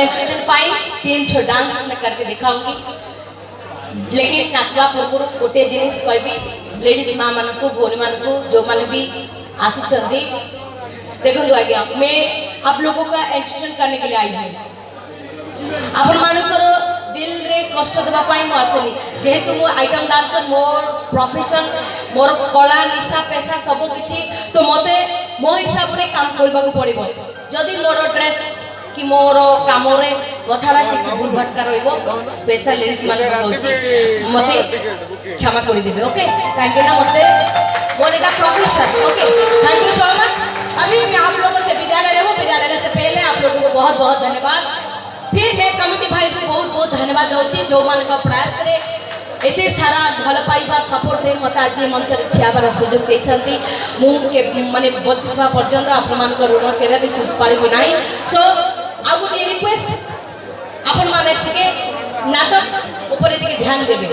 Entertain पाई 3 छो dance में करके दिखाऊंगी। लेकिन नाचवा पूर्व गोटे जिनिस कहबी लेडीज माँ मान को भौणी मान को जो मान भी आसी देखो आज्ञा, मैं आप लोगों का एंटरटेन करने के लिए आई हूँ। आपण मानकर दिल रे कष्ट देवा पाई मो आसेनी, जेहेतु मो आइटम डांसर मोर प्रोफेशन मोर कला निशा पैसा सब किछि, तो मते मो हिसाब रे काम करबा को पड़िबो। जदि मोर ड्रेस कि मोर काम रे कथारा किछि भूल भटका रहइबो, स्पेशल लेडीज मान होछि मते क्षमा कर देबे। ओके, थैंक यू ना, मते मोर एटा profession. Okay, thank you so much. अभी मैं आप लोगों से विद्यालय रहूं, विद्यालय से पहले आप लोगों को बहुत बहुत धन्यवाद। फिर मैं कमिटी भाई को बहुत बहुत धन्यवाद दूची जो मान प्रयास रे एते सारा भल पाइबा सपोर्ट रे मत आज मंच रे छियाबार सुযোগ देछंती। मु के माने बचवा पर्यंत आपन मान को ऋण केबे भी सुझ पारिबो नाही। सो आई वुड रिक्वेस्ट आपन माने छिके नाटक ऊपर टिके ध्यान देबे।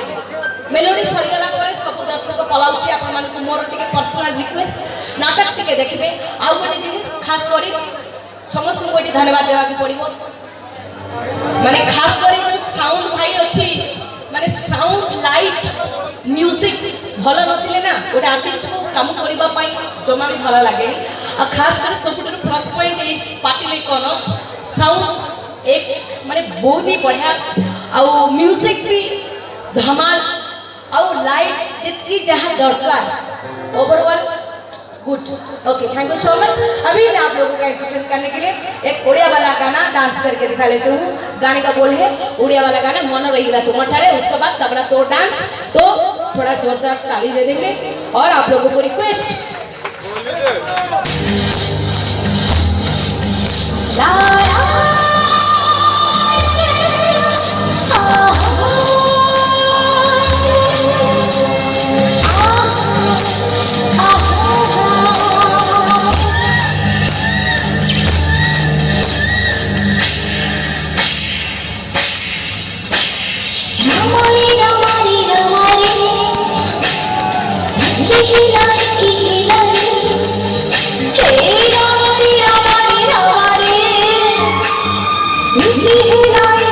मेलोडी सरीगला परे सब दर्शक पलाउची आपन मान को मोर टिके पर्सनल रिक्वेस्ट नाटक टिके देखबे। आ गोटे जिनिस खास करी समस्त को धन्यवाद देवा के पड़िबो। माने खास कर जो साउंड भाई अच्छी माने साउंड लाइट म्यूजिक भल नथिले ना गोटे आर्टिस्ट को काम करबा पई जमा भी भल लागे। आ खास कर सबुटर प्लस पॉइंट ए पार्टी में कोन साउंड एक माने बहुत ही बढ़िया आ म्यूजिक भी धमाल आ लाइट जितकी जहां दरकार overall good. Okay, thank you so much. अभी मैं आप लोगों का एंटरटेन करने के लिए एक उड़िया वाला गाना डांस करके दिखा लेती हूँ। गाने का बोल है उड़िया वाला गाना मन रहेगा तुम्हारे, उसके बाद तबला तो डांस, तो थोड़ा जोरदार ताली दे देंगे। और आप लोगों को रिक्वेस्ट Hey,